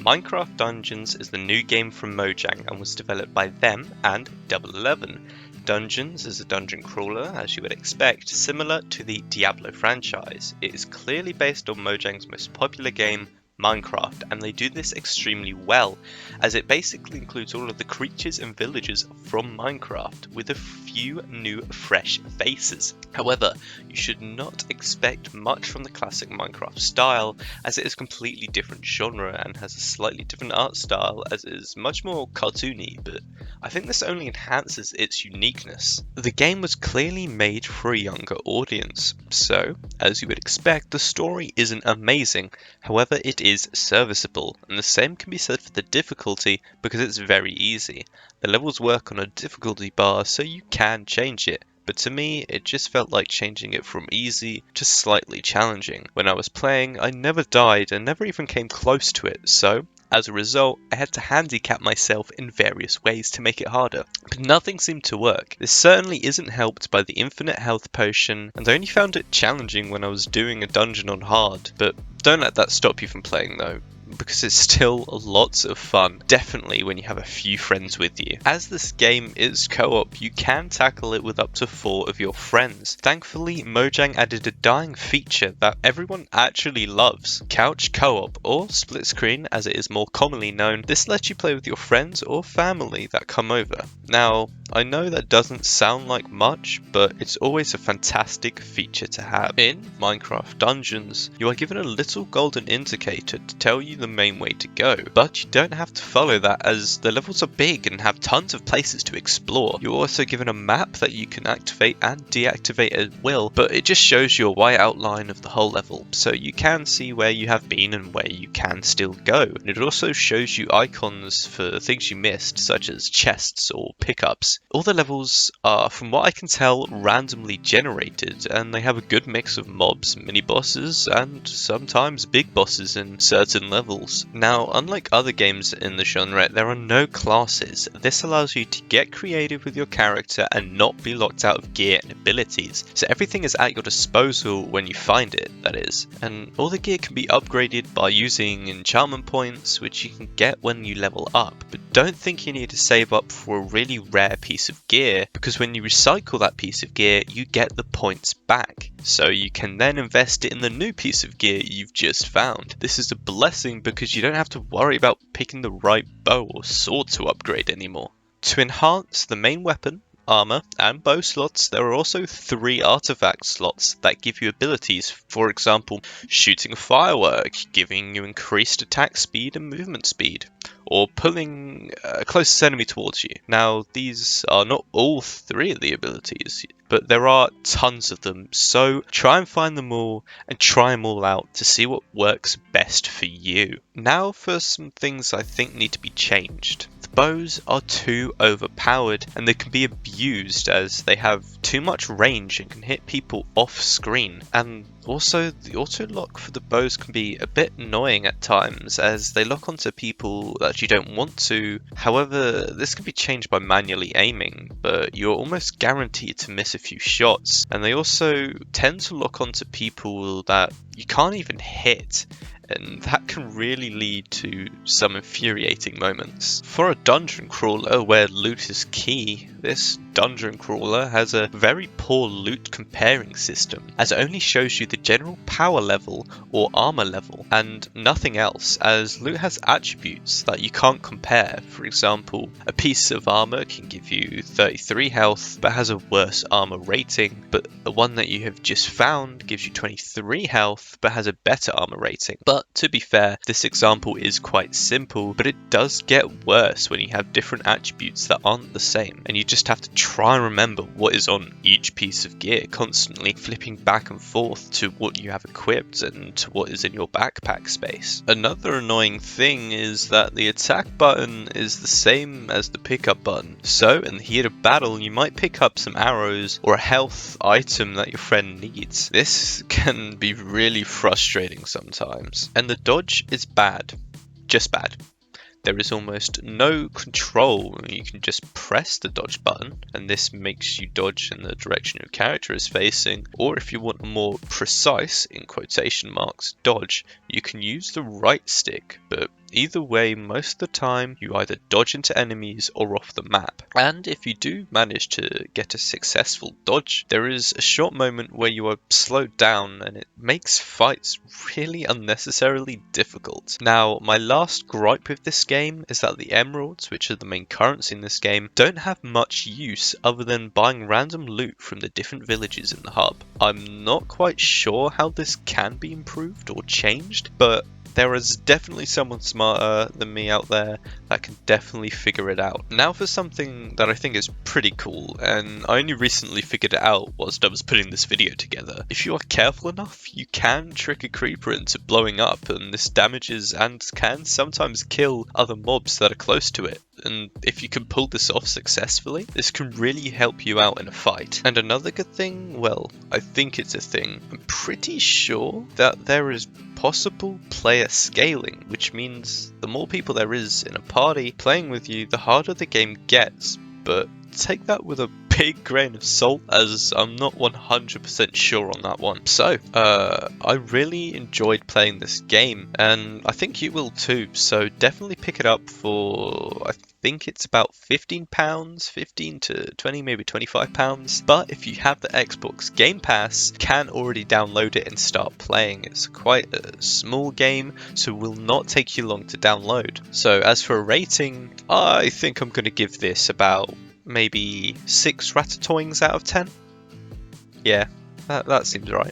Minecraft Dungeons is the new game from Mojang and was developed by them and Double 11. Dungeons is a dungeon crawler, as you would expect, similar to the Diablo franchise. It is clearly based on Mojang's most popular game, Minecraft, and they do this extremely well, as it basically includes all of the creatures and villagers from Minecraft, with a few new fresh faces. However, you should not expect much from the classic Minecraft style, as it is a completely different genre and has a slightly different art style, as it is much more cartoony, but I think this only enhances its uniqueness. The game was clearly made for a younger audience, so, as you would expect, the story isn't amazing. However, it is serviceable, and the same can be said for the difficulty because it's very easy. The levels work on a difficulty bar, so you can change it, but to me it just felt like changing it from easy to slightly challenging. When I was playing, I never died and never even came close to it, so as a result, I had to handicap myself in various ways to make it harder, but nothing seemed to work. This certainly isn't helped by the infinite health potion, and I only found it challenging when I was doing a dungeon on hard, but don't let that stop you from playing though, because it's still lots of fun, definitely when you have a few friends with you. As this game is co-op, you can tackle it with up to 4 of your friends. Thankfully, Mojang added a dying feature that everyone actually loves, couch co-op, or split screen as it is more commonly known. This lets you play with your friends or family that come over. Now, I know that doesn't sound like much, but it's always a fantastic feature to have. In Minecraft Dungeons, you are given a little golden indicator to tell you the main way to go, but you don't have to follow that as the levels are big and have tons of places to explore. You're also given a map that you can activate and deactivate at will, but it just shows you a white outline of the whole level, so you can see where you have been and where you can still go. And it also shows you icons for things you missed, such as chests or pickups. All the levels are, from what I can tell, randomly generated, and they have a good mix of mobs, mini bosses, and sometimes big bosses in certain levels. Now, unlike other games in the genre, there are no classes. This allows you to get creative with your character and not be locked out of gear and abilities, so everything is at your disposal when you find it, that is. And all the gear can be upgraded by using enchantment points, which you can get when you level up, but don't think you need to save up for a really rare piece of gear, because when you recycle that piece of gear, you get the points back, so you can then invest it in the new piece of gear you've just found. This is a blessing because you don't have to worry about picking the right bow or sword to upgrade anymore. To enhance the main weapon, armor, and bow slots, there are also 3 artifact slots that give you abilities, for example, shooting a firework, giving you increased attack speed and movement speed, or pulling a closest enemy towards you. Now, these are not all 3 of the abilities, but there are tons of them, so try and find them all and try them all out to see what works best for you. Now for some things I think need to be changed. Bows are too overpowered and they can be abused as they have too much range and can hit people off screen, and also the auto lock for the bows can be a bit annoying at times as they lock onto people that you don't want to. However, this can be changed by manually aiming, but you're almost guaranteed to miss a few shots, and they also tend to lock onto people that you can't even hit, and that can really lead to some infuriating moments. For a dungeon crawler where loot is key, this dungeon crawler has a very poor loot comparing system, as it only shows you the general power level or armor level and nothing else, as loot has attributes that you can't compare. For example, a piece of armor can give you 33 health but has a worse armor rating, but the one that you have just found gives you 23 health but has a better armor rating. But to be fair, this example is quite simple, but it does get worse when you have different attributes that aren't the same, and you just have to try and remember what is on each piece of gear, constantly flipping back and forth to what you have equipped and to what is in your backpack space. Another annoying thing is that the attack button is the same as the pickup button, so in the heat of battle you might pick up some arrows or a health item that your friend needs. This can be really frustrating sometimes, and the dodge is bad, just bad. There is almost no control. You can just press the dodge button and this makes you dodge in the direction your character is facing, or if you want a more precise, in quotation marks, dodge, you can use the right stick, but Either way, most of the time you either dodge into enemies or off the map. And if you do manage to get a successful dodge, there is a short moment where you are slowed down and it makes fights really unnecessarily difficult. Now, my last gripe with this game is that the emeralds, which are the main currency in this game, don't have much use other than buying random loot from the different villages in the hub. I'm not quite sure how this can be improved or changed, but there is definitely someone smarter than me out there that can definitely figure it out. Now for something that I think is pretty cool, and I only recently figured it out whilst I was putting this video together. If you are careful enough, you can trick a creeper into blowing up, and this damages and can sometimes kill other mobs that are close to it. And if you can pull this off successfully, this can really help you out in a fight. And another good thing, well, I think it's a thing, I'm pretty sure that there is possible player scaling, which means the more people there is in a party playing with you, the harder the game gets, but take that with a big grain of salt, as I'm not 100% sure on that one. So, I really enjoyed playing this game, and I think you will too, so definitely pick it up for, I think it's about £15, 15 to 20, maybe £25. But if you have the Xbox Game Pass, you can already download it and start playing. It's quite a small game, so it will not take you long to download. So as for a rating, I think I'm going to give this about maybe 6 Ratatouilles out of 10. Yeah, that seems right.